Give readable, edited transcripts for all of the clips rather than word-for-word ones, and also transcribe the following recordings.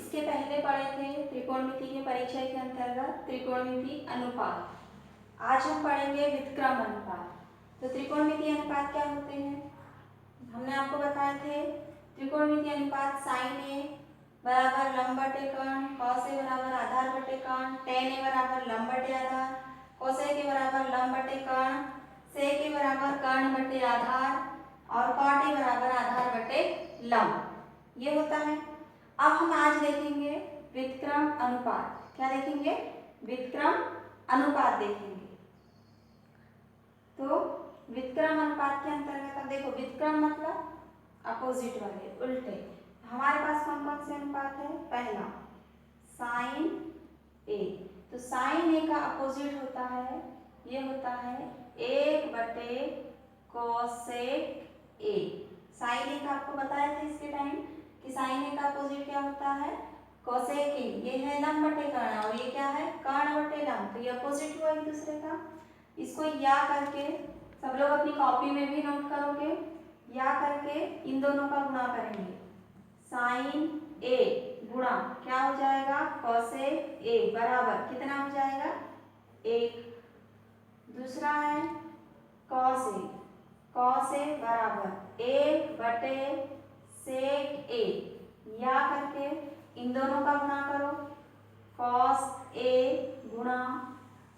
इसके पहले पढ़े थे त्रिकोणमिति के परिचय के अंतर्गत त्रिकोणमिति अनुपात। आज हम पढ़ेंगे व्युत्क्रम अनुपात। तो त्रिकोणमिति अनुपात क्या होते हैं? हमने आपको बताए थे त्रिकोणमिति अनुपात sin a बराबर लंब बटे कर्ण, cos a बराबर आधार बटे कर्ण, tan a बराबर लंब बटे आधार, cos a के बराबर लंब बटे कर्ण, sec के बराबर कर्ण बटे आधार और cot a बराबर आधार बटे लंब, ये होता है। अब हम आज देखेंगे व्युत्क्रम अनुपात। क्या देखेंगे? व्युत्क्रम अनुपात देखेंगे। तो व्युत्क्रम अनुपात के अंतर्गत अब देखो, व्युत्क्रम मतलब अपोजिट वाले, उल्टे। हमारे पास कौन कौन से अनुपात है? पहला साइन ए। तो साइन ए का अपोजिट होता है, ये होता है 1/कोसेक ए। साइन ए का आपको बताया था इसके टाइम कि साइन ए का अपोजिट क्या होता है? कोसेक ए। ये है लंब बटे कर्ण और ये क्या है? कर्ण बटे लंब। तो ये अपोजिट हुआ एक दूसरे का। इसको या करके सब लोग अपनी कॉपी में भी नोट करोगे, या करके इन दोनों का गुणा करेंगे। साइन ए गुणा क्या हो जाएगा? कोसेक ए बराबर कितना हो जाएगा? 1। दूसरा है कॉस ए। कॉस ए बराबर 1/सेक ए, या करके इन दोनों का गुणा करो। कॉस ए गुणा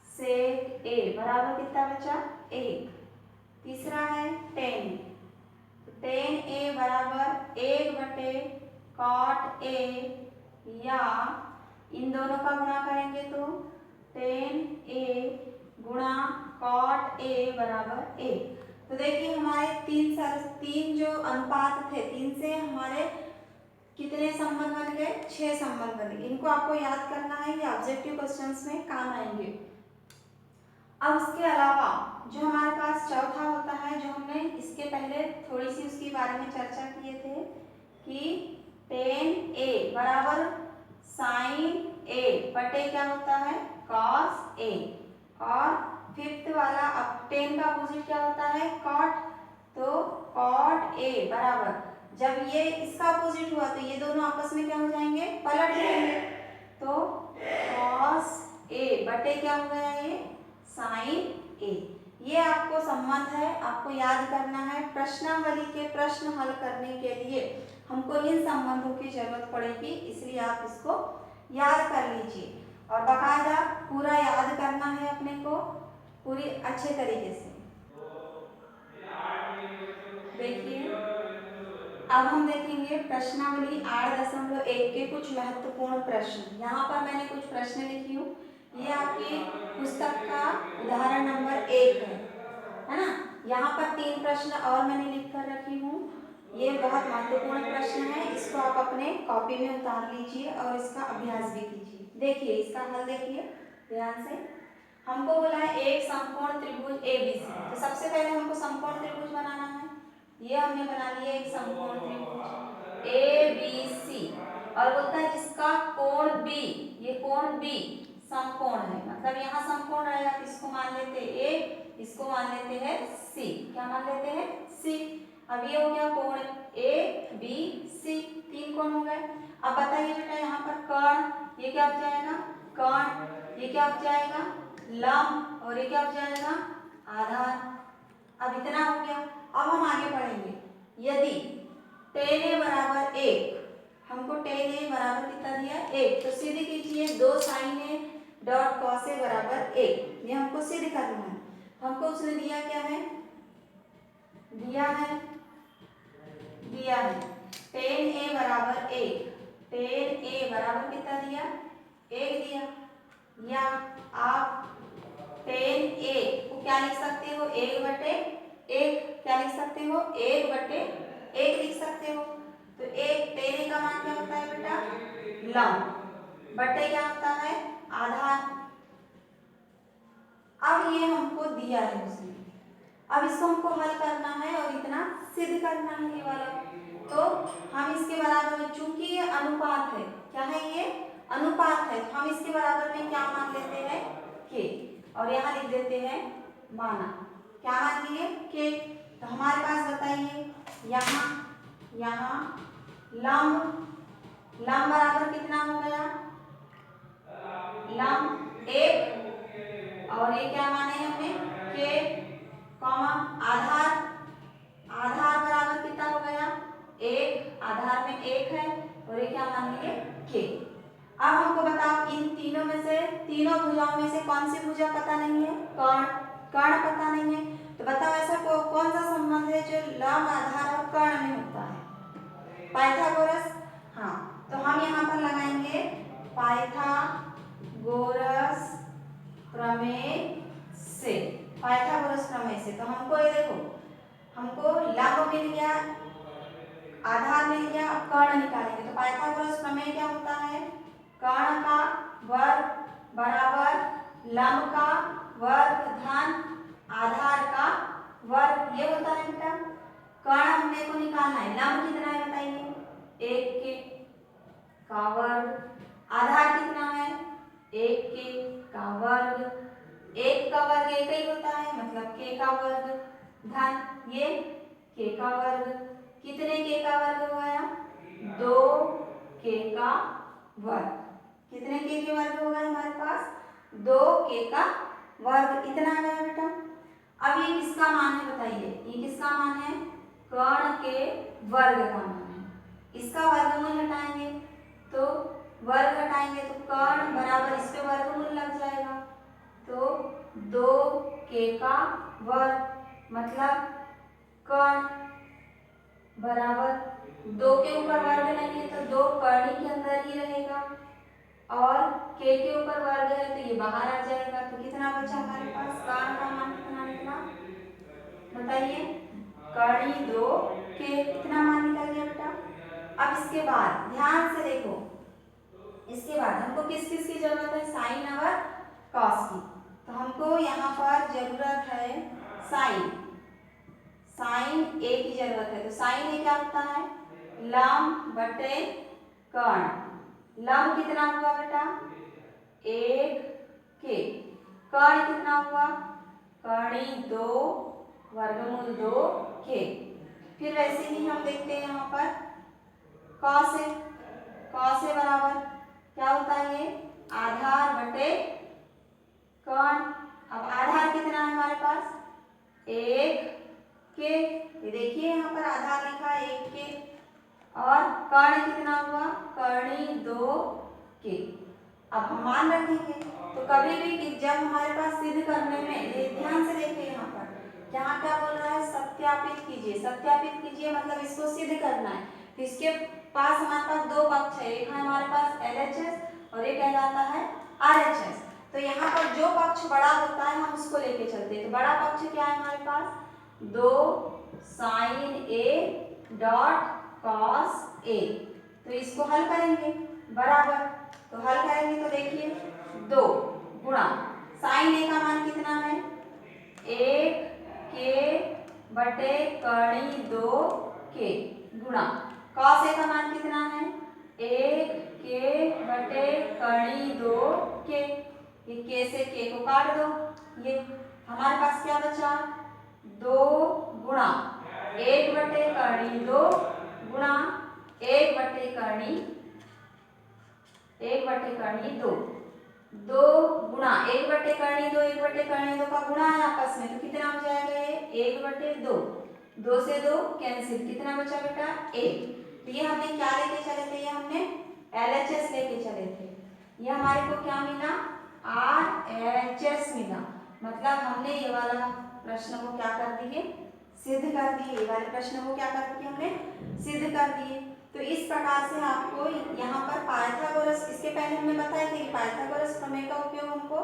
सेक ए बराबर कितना बचा? 1। तीसरा है टेन। टेन ए बराबर 1/कॉट ए, या इन दोनों का गुणा करेंगे तो टेन ए गुणा कॉट ए बराबर 1। तो देखिए हमारे तीन जो अनुपात थे, तीन से हमारे कितने संबंध बन गए? 6 संबंध बन गए। इनको आपको याद करना है, ये ऑब्जेक्टिव क्वेश्चंस में काम आएंगे। अब उसके अलावा जो हमारे पास चौथा होता है, जो हमने इसके पहले थोड़ी सी उसके बारे में चर्चा किए थे कि टेन ए बराबर साइन ए बटे क्या होता है? Cos A. और फिफ्थ वाला अब टेन का अपोजिट क्या होता है? कॉट। तो कॉट ए बराबर, जब ये इसका अपोजिट हुआ तो ये दोनों आपस में क्या हो जाएंगे? पलट जाएंगे। तो कॉस ए बटे क्या हो गया? ये साइन ए। ये आपको संबंध है, आपको याद करना है। प्रश्नावली के प्रश्न हल करने के लिए हमको इन संबंधों की जरूरत पड़ेगी, इसलिए आप इसको याद कर लीजिए और बाकायदा पूरा याद करना है अपने को पूरी अच्छे तरीके से। देखिए अब हम देखेंगे प्रश्नावली 8.1 के कुछ महत्वपूर्ण प्रश्न। यहाँ पर मैंने कुछ प्रश्न लिखी हूँ। ये आपकी पुस्तक का उदाहरण नंबर 1 है ना। यहाँ पर 3 प्रश्न और मैंने लिख कर रखी हूँ। ये बहुत महत्वपूर्ण प्रश्न है, इसको आप अपने कॉपी में उतार लीजिए और इसका अभ्यास भी कीजिए। देखिए इसका हल देखिए ध्यान से। हमको बोला है एक समकोण त्रिभुज एबीसी। तो सबसे पहले हमको समकोण त्रिभुज बनाना है। ये हमने बना लिया एक समकोण त्रिभुज एबीसी, और बोलता है जिसका कोण बी, ये कोण बी समकोण है, मतलब यहाँ समकोण रहेगा। इसको मान लेते हैं ए, इसको मान लेते हैं सी। क्या मान लेते हैं? सी। अब ये हो गया कोण ए बी सी, 3 कोण हो गए। अब बताइए बेटा यहाँ पर कर्ण, ये क्या हो जाएगा? कर्ण। ये क्या हो जाएगा? लंब। और ये क्या हो जाएगा? आधार। अब इतना हो गया। अब हम आगे बढ़ेंगे। यदि टेन ए बराबर 1, हमको टेन ए बराबर कितना दिया? 1। तो सिद्ध कीजिए 2 sign A dot cos A बराबर 1। ये हमको सिद्ध करना है। हमको उसने दिया क्या है? दिया है टेन ए बराबर 1। टेन ए बराबर कितना दिया? 1 दिया। या आप टेन ए को क्या लिख सकते हो? 1/1। क्या लिख सकते हो? 1/1 लिख सकते हो। तो 1 टेन ए का मान क्या होता है बेटा? लंब बटे क्या होता है? आधार। अब ये हमको दिया है उसने, अब इसको हमको हल करना है और इतना सिद्ध करना है ये वाला। तो हम इसके बराबर में, चूंकि ये अनुपात है, क्या है ये? अनुपात है, तो हम इसके बराबर में क्या मान लेते हैं? के। और यहाँ लिख देते हैं माना। क्या मान लिए? के। तो हमारे पास बताइए यहाँ लंब लम बराबर कितना हो गया, लम 1 और ये क्या माने हमने के, कॉमा आधार, आधार बराबर कितना हो गया 1, आधार में 1 है और ये क्या मान लिए के। अब हमको बताओ इन तीनों में से, तीनों भुजाओं में से कौन सी भुजा पता नहीं है, कर्ण, कर्ण पता नहीं है। तो बताओ ऐसा कौन सा संबंध है जो लम आधार और कर्ण में होता है, पाइथागोरस। हाँ, तो हम यहाँ पर लगाएंगे पाइथागोरस प्रमेय से, पाइथागोरस प्रमेय से। तो हमको ये देखो, हमको लंब मिल गया, आधार मिल गया, अब कर्ण निकालेंगे। तो पाइथागोरस प्रमेय क्या होता है, कर्ण का वर्ग बराबर लंब का वर्ग धन आधार का वर्ग, ये होता है बेटा। कर्ण हमने को निकालना है, लंब कितना है बताइए 1 के का वर्ग, आधार कितना है 1 के का वर्ग, 1 का वर्ग 1 ही होता है मतलब के का वर्ग धन ये के का वर्ग, कितने के का वर्ग हो गया 2 के का वर्ग, कितने के वर्ग हो गए हमारे पास 2 के का वर्ग, इतना आ गया बेटा। अब ये किसका मान है बताइए, ये किसका मान है, कर्ण के वर्ग का मान है। इसका वर्गमूल हटाएंगे तो वर्ग हटाएंगे तो कर्ण बराबर इस पे वर्गमूल लग जाएगा, तो 2 के का वर्ग मतलब कर्ण बराबर 2 के ऊपर वर्ग नहीं है तो 2 कर्ण के अंदर ही रहेगा और के ऊपर वर्ग है तो ये बाहर आ जाएगा। तो कितना बचा हमारे पास, कर्ण का मान कितना निकला बताइए, कर्ण 2 के, कितना मान निकल गया बेटा। अब इसके बाद ध्यान से देखो, इसके बाद हमको किस किस की जरूरत है, साइन और कॉस की। तो हमको यहाँ पर जरूरत है साइन, साइन ए की जरूरत है। तो साइन ए क्या होता है, लंब बटे कर्ण, लंब कितना हुआ बेटा 1 के, कर्ण कितना हुआ कर्ण 2 वर्गमूल 2 के। फिर वैसे ही हम देखते हैं यहाँ पर कॉस ए, कॉस ए बराबर क्या होता है ये आधार बटे कर्ण। अब आधार कितना है हमारे पास 1 के, ये देखिए यहाँ पर आधार लिखा है 1 के और कर्ण कितना हुआ कर्ण 2 के। अब हम मान रखेंगे तो कभी भी जब हमारे पास सिद्ध करने में, ये ध्यान से देखिए यहाँ पर यहाँ क्या बोल रहा है सत्यापित कीजिए, सत्यापित कीजिए मतलब इसको सिद्ध करना है। तो इसके पास हमारे पास 2 पक्ष है, एक है हमारे पास LHS और एक कहलाता है RHS। तो यहाँ पर जो पक्ष बड़ा होता है हम उसको लेके चलते हैं। तो बड़ा पक्ष क्या है हमारे पास 2 sine A dot cos A। तो इसको हल करेंगे बराबर, तो हल करेंगे तो देखिए 2 गुणा साइन A का मान कितना है 1 के बटे कर्ण 2 के गुणा कॉस A का मान कितना है 1 के बटे कर्ण 2 के। ये के से के को काट दो, ये हमारे पास क्या बचा 2 गुणा 1 बटे कर्ण 2 गुणा 1 बटे कर्ण 2, 2 गुणा 1 बटे कर्ण 2, 1 बटे कर्ण 2 का गुणा है आपस में तो कितना हो जाएगा ये 1 बटे 2, 2 से 2 कैंसिल, कितना बचा बेटा 1। तो ये हमने क्या लेके चले थे, ये हमने LHS लेके चले थे, ये हमारे को क्या मिला RHS मिला, मतलब हमने ये वाला प्रश्न को क्या कर दिए सिद्ध कर दिए, ये वाले प्रश्न को क्या कर दिए हमने सिद्ध कर दिए। तो इस प्रकार से आपको यहाँ पर पाइथागोरस, इसके पहले हमने बताया था कि पाइथागोरस प्रमेय का उपयोग हमको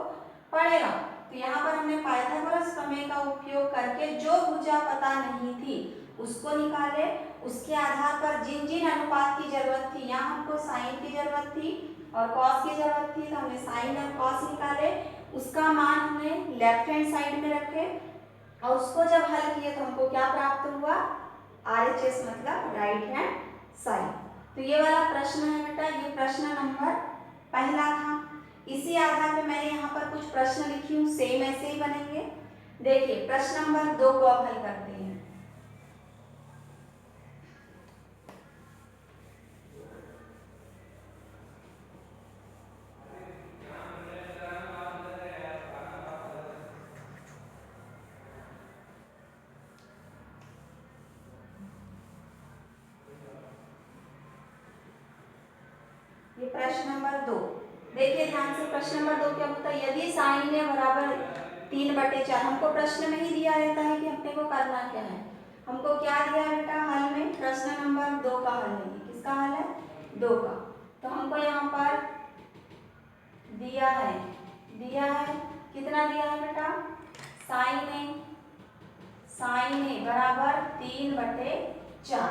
पड़ेगा। तो यहाँ पर हमने पाइथागोरस प्रमेय का उपयोग करके जो भुजा पता नहीं थी उसको निकाले, उसके आधार पर जिन जिन अनुपात की जरूरत थी, यहाँ हमको साइन की जरूरत थी और कॉस की जरूरत थी तो हमने साइन और कॉस निकाले, उसका मान हमने लेफ्ट हैंड साइड में रखे और उसको जब हल किए तो हमको क्या प्राप्त हुआ RHS मतलब राइट हैंड साइड। तो ये वाला प्रश्न है बेटा, ये प्रश्न नंबर पहला था। इसी आधार पे मैंने यहाँ पर कुछ प्रश्न लिखी हूँ, सेम ऐसे ही बनेंगे। देखिए प्रश्न नंबर 2 को अब हल करते हैं। प्रश्न नंबर 2। देखिए ध्यान से, प्रश्न नंबर 2 क्या होता है, यदि साइन ए बराबर 3/4, हमको प्रश्न में ही दिया रहता है कि अपने को करना क्या है। हमको क्या दिया है बेटा हल में, प्रश्न नंबर 2 का हल है। किसका हल है, 2 का। तो हमको यहाँ पर दिया है कितना दिया है बेटा, साइन ए बराबर 3/4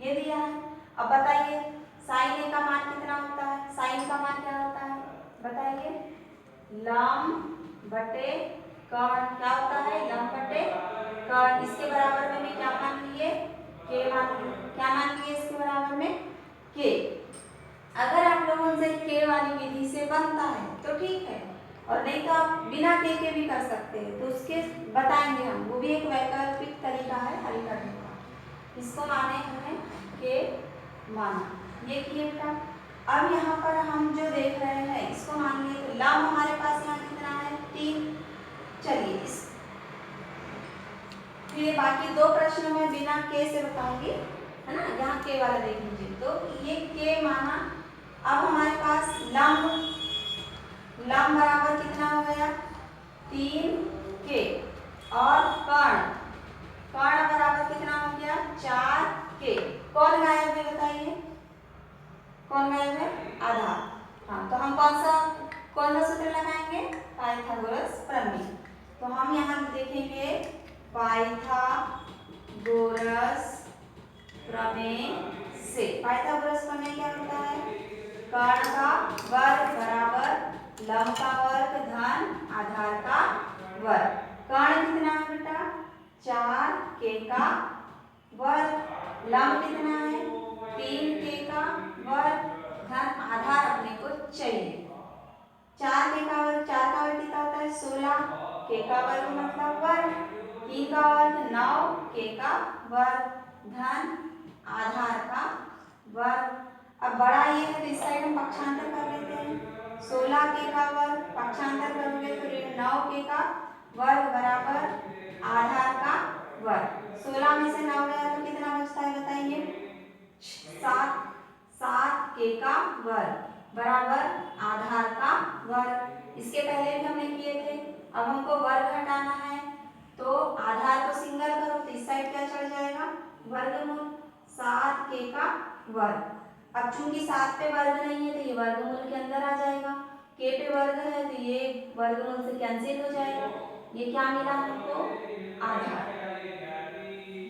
ये दिया है। अब बताइए साइन ए का मान कितना होता है, साइन का मान क्या होता है बताइए, लंब बटे कर्ण। क्या होता है, लंब बटे कर्ण। इसके बराबर में क्या मान लिए, के मान लिए। क्या मान लिए इसके बराबर में, के। अगर आप लोगों से के वाली विधि से बनता है तो ठीक है, और नहीं तो आप बिना के भी कर सकते हैं, तो उसके बताएंगे हम, वो भी एक वैकल्पिक तरीका है हल करने का। इसको माने हमें के माना, ये किए बेटा। अब यहाँ पर हम जो देख रहे हैं इसको मान लिए, तो लंब हमारे पास यहाँ कितना है, 3। चलिए इस फिर बाकी 2 प्रश्नों में बिना के से बताऊंगी, है ना। यहाँ के वाला देख लीजिए, तो ये के माना। अब हमारे पास लंब बराबर कितना हो गया, 3 के, और कर्ण बराबर कितना हो गया, 4 के। कौन गायब है बताइए, कौन गायब है, आधार। हाँ, तो हम कौन सा सूत्र लगाएंगे, पाइथागोरस प्रमेय। तो हम यहाँ देखेंगे पाइथागोरस प्रमेय से। पाइथागोरस प्रमेय क्या होता है, कर्ण का वर्ग बराबर लंब का वर्ग धन आधार का वर्ग। कर्ण कितना है बेटा, 4 के का वर्ग। लंब कितना है, 3 के का वर्ग धन आधार अपने को चाहिए। 4 के का वर्ग, 4 का वर्ग कितना होता है, 16। के का वर्ग मतलब वर्ग, 3 का वर्ग 9, के का वर्ग धन आधार का वर्ग। अब बड़ा ये है तो इस साइड हम पक्षांतर कर लेते हैं। 16 के का वर्ग पक्षांतर करोगे तो 9 के का वर्ग बराबर आधार का वर्ग। 16 में से 9 गया तो कितना बचता है बताइए, 7 के का वर्ग बराबर आधार का वर्ग। इसके पहले भी हमने किए थे। अब हमको वर्ग हटाना है तो आधार को सिंगल करो तो इस साइड क्या चढ़ जाएगा, वर्गमूल 7 के का वर्ग। अब चूंकि 7 पे वर्ग नहीं है तो ये वर्गमूल के अंदर आ जाएगा, के पे वर्ग है तो ये वर्गमूल से कैंसिल हो जाएगा। ये क्या मिला हमको, आधार।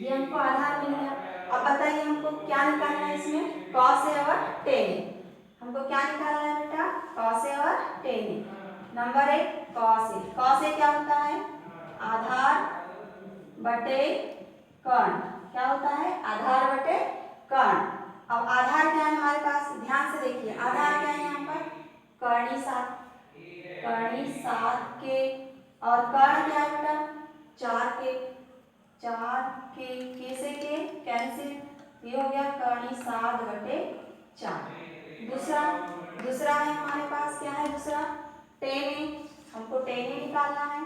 ये हमको आधार मिल गया। अब बताइए हमको क्या निकालना है इसमें, कॉस ए और टेन ए। हमको क्या निकालना है बेटा, कॉस ए और ten A. Number 1 cos A. Cos A क्या होता है, आधार बटे कर्ण। क्या होता है, आधार बटे कर्ण। अब आधार क्या है हमारे पास, ध्यान से देखिए आधार क्या है यहाँ पर, कर्णी 7 के, और कर्ण क्या है बेटा, 4 के। के से के कैंसिल, ये हो गया कर्णी 7/4। दूसरा है हमारे पास, क्या है दूसरा, टेन ए। हमको टेन ए निकालना है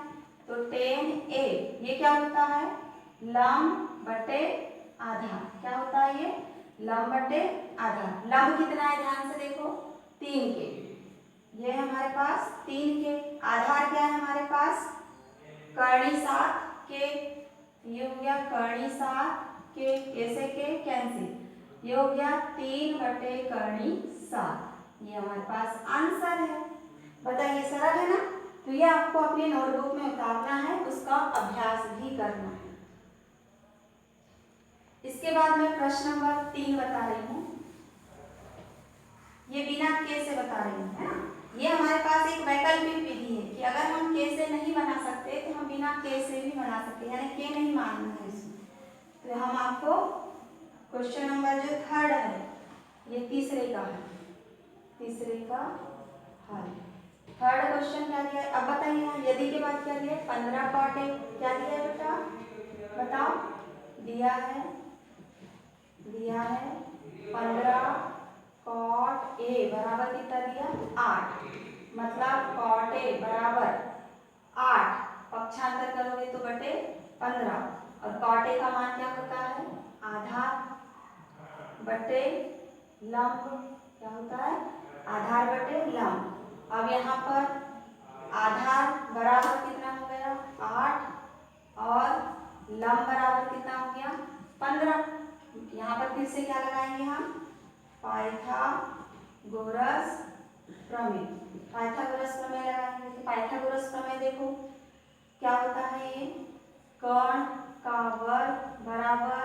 तो टेन ए ये क्या होता है, लंब बटे आधार। क्या होता है ये, लंब बटे आधार। लंब कितना है ध्यान से देखो, 3 के। ये हमारे पास 3 के। आधार क्या है हमारे पास, कर्णी 7 के। ये हो गया कर्णी 7 के, कैसे के कैंसिल, ये हो गया 3/7। ये हमारे पास आंसर है। बताइए सरल है ना। तो ये आपको अपने नोटबुक में उतारना है, उसका अभ्यास भी करना है। इसके बाद मैं प्रश्न नंबर 3 बता रही हूँ। ये बिना के से बता रही हूँ, है ना। ये हमारे पास एक वैकल्पिक विधि है कि अगर हम के से नहीं बना सकते तो हम बिना के से भी बना सकते हैं, यानी के नहीं मानना है इसमें। तो हम आपको क्वेश्चन नंबर जो 3 है, ये तीसरे का है, तीसरे का हल। 3rd क्वेश्चन क्या दिया है, अब बताइए यहाँ यदि के बाद क्या दिया है, 15 cot a। क्या दिया है बेटा बताओ, दिया है 15 cot a बराबर कितना दिया, 8। मतलब cot a बराबर 8, पक्षांतर करोगे तो बटे 15, और cot a का मान क्या होता है, आधार बटे लंब। क्या होता है, आधार बटे लंब। अब यहाँ पर आधार बराबर कितना हो गया 8 और लंब बराबर कितना हो गया 15। यहाँ पर फिर से क्या लगाएंगे हम पाइथागोरस प्रमेय। पाइथागोरस प्रमेय लगाएंगे तो पाइथागोरस प्रमेय देखो क्या होता है ये कर्ण का वर्ग बराबर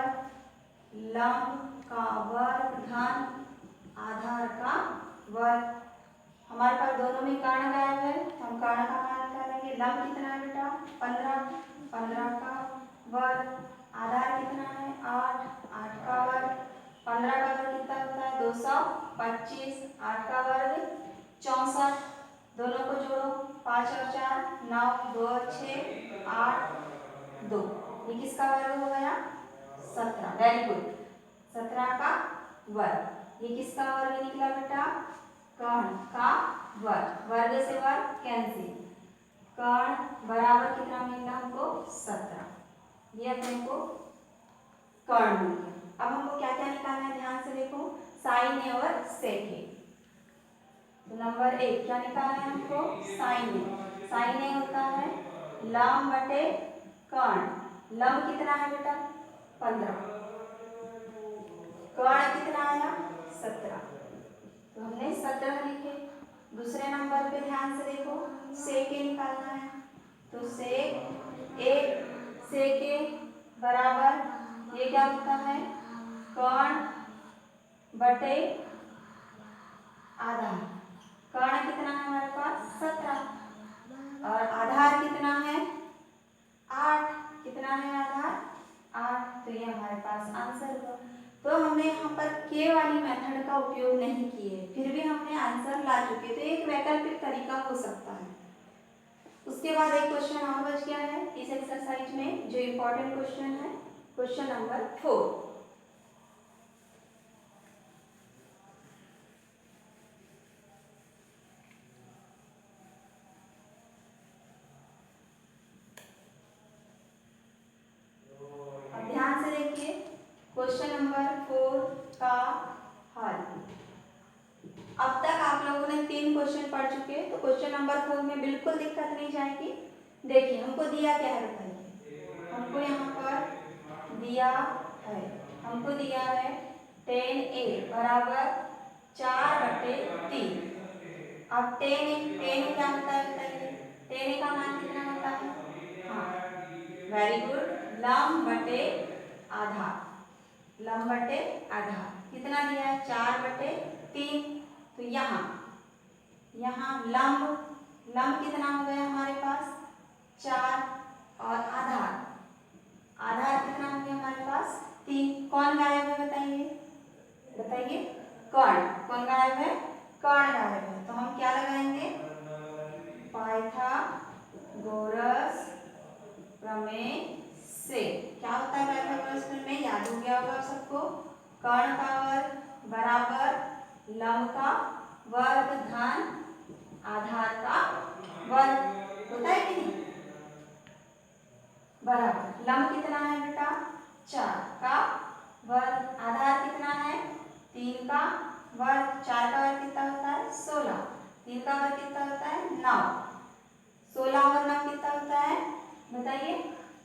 लंब का वर्ग धन आधार का वर्ग। हमारे पास दोनों में कर्ण गायब है तो हम कर्ण का मान निकालेंगे। लंब कितना है बेटा 15, 15 का वर्ग। आधार कितना है 8, 8 का वर्ग। 15 का वर्ग कितना होता है 225, 8 का वर्ग 64। दोनों को जोड़ो 5 और 4 9, 2 और 6 8 2। ये किसका वर्ग हो गया 17। वेरी गुड 17 का वर्ग। ये किसका वर्ग निकला बेटा कर्ण का वर्ग। वर्ग से वर्ग कैंसिल। कर्ण बराबर कितना मिला हमको 17। ये अपने को कर्ण मिल गया। अब हमको क्या क्या निकालना है ध्यान से देखो साइन ए और सेक ए। तो नंबर 1 क्या निकालना है हमको साइन ए। साइन ए होता है लंब बटे कर्ण। लंब कितना है बेटा 15, कर्ण कितना आया 17 तो हमने 17 लिखे। दूसरे नंबर पे ध्यान से देखो सेक ए निकालना है तो सेक ए बराबर ये क्या होता है कर्ण बटे आधार। कर्ण कितना है हमारे पास 17 और आधार कितना है 8। कितना है आधार 8 तो ये हमारे पास आंसर हुआ। तो हमने यहाँ पर के वाली मेथड का उपयोग नहीं किए फिर भी हमने आंसर ला चुके। तो एक वैकल्पिक तरीका हो सकता है। उसके बाद एक क्वेश्चन और बच गया है इस एक्सरसाइज में जो इम्पोर्टेंट क्वेश्चन है क्वेश्चन नंबर 4। क्वेश्चन नंबर 4 का हल। अब तक आप लोगों ने 3 क्वेश्चन पढ़ चुके तो क्वेश्चन नंबर 4 में बिल्कुल दिक्कत नहीं जाएगी। देखिए हमको दिया क्या है बताइए। हमको यहाँ पर दिया है हमको दिया है 10a बराबर 4/3। अब 10 क्या होता है बताइए 10a का मान कितना होता है हाँ वेरी गुड लंब बटे आधार। लंब बटे आधार कितना दिया है 4/3। तो यहाँ लंब कितना हो गया हमारे पास 4 और आधार कितना हो गया हमारे पास 3। कौन गायब है बताइए कर्ण। कौन गायब है कर्ण गायब है। तो हम क्या लगाएंगे पाइथागोरस प्रमेय से। क्या होता है पाइथागोरस प्रमेय याद हो गया होगा सबको। कर्ण का वर्ग बराबर लंब का वर्ग धन आधार का वर्ग होता है कि नहीं बराबर। लंब कितना है बेटा 4 का वर्ग। आधार कितना है 3 का वर्ग। 4 का वर्ग कितना होता है 16। 3 का वर्ग कितना होता है 9। 16 और 9 कितना होता है बताइए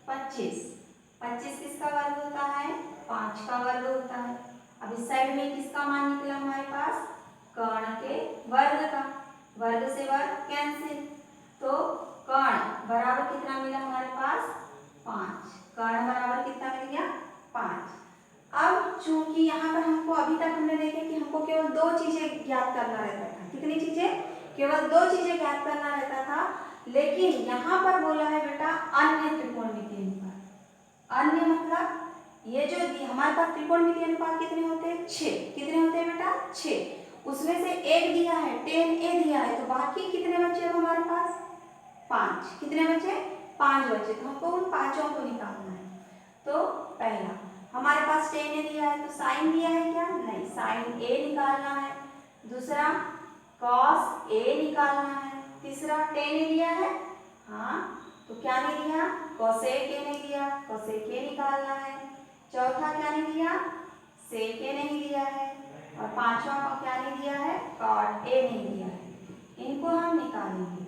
25। 25 किसका वर्ग होता है 5 का वर्ग होता है। अब इस साइड में किसका मान निकला हमारे पास कर्ण के वर्ग का। वर्ग से वर्ग कैंसिल। तो कर्ण बराबर कितना मिला हमारे पास 5। कर्ण बराबर कितना मिल गया 5। अब चूंकि यहाँ पर हमको अभी तक हमने देखे कि हमको केवल 2 चीजें ज्ञात करना रहता था। कितनी चीजें केवल 2 चीजें ज्ञात करना रहता था। लेकिन यहाँ पर बोला है बेटा अन्य त्रिकोणमितीय अनुपात। अन्य मतलब ये जो हमारे पास त्रिकोणमितीय अनुपात कितने होते हैं 6। कितने होते हैं बेटा 6। उसमें से एक दिया है 10a दिया है तो बाकी कितने बचे अब हमारे पास 5। कितने बचे 5 बचे। तो हमको उन 5 को निकालना है। तो पहला हमारे पास 10a दिया है तो साइन दिया है क्या नहीं साइन a निकालना है। दूसरा cos a निकालना है। तीसरा 10a दिया है हाँ तो क्या नहीं दिया cosec a नहीं दिया cosec a निकालना है। चौथा क्या नहीं दिया sec a नहीं दिया है। और पांचवा को क्या नहीं दिया है, कॉट ए नहीं दिया है, इनको हम निकालेंगे।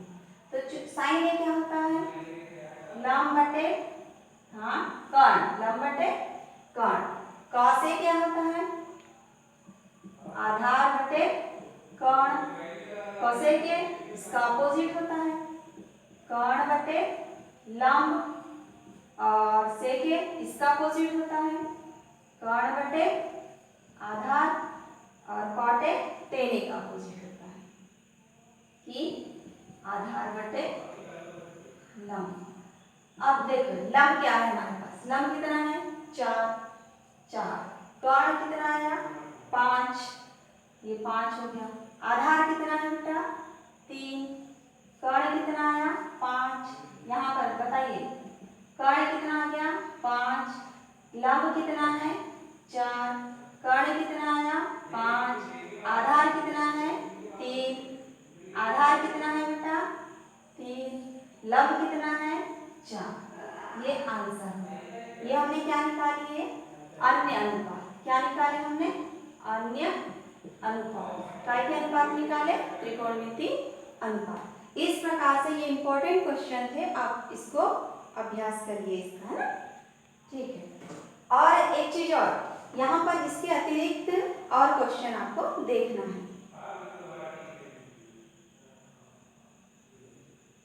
तो साइन ए क्या होता है, लंब बटे हाँ कर्ण, लंब बटे कर्ण। कॉस ए क्या होता है, आधार बटे कर्ण। कोसेक ए इसका अपोजिट होता है, कर्ण बटे लंब। और सेक ए इसका अपोजिट होता है, कर्ण बटे आधार। और कॉट ए टेन का अपोजिट होता है कि आधार बटे लंब। अब देखो लंब क्या है हमारे पास, लंब कितना है, 4। कर्ण कितना आया, 5, ये 5 हो गया। आधार कितना है बेटा, 3। कर्ण कितना आया, 5। यहाँ पर बताइए कर्ण कितना आ गया, 5। लंब कितना है, 4। कर्ण कितना आया, 5। आधार कितना है, 3। आधार कितना है बेटा, 3। लंब कितना है, 4। ये आंसर है। ये हमने क्या निकाली है, अन्य अनुपात। क्या निकाले हमने, अन्य अनुपात। काय के अनुपात निकाले, त्रिकोणमिति अनुपात। इस प्रकार से ये इंपॉर्टेंट क्वेश्चन थे, आप इसको अभ्यास करिए इसका, है ना, ठीक है। और एक चीज और, यहाँ पर इसके अतिरिक्त और क्वेश्चन आपको देखना है।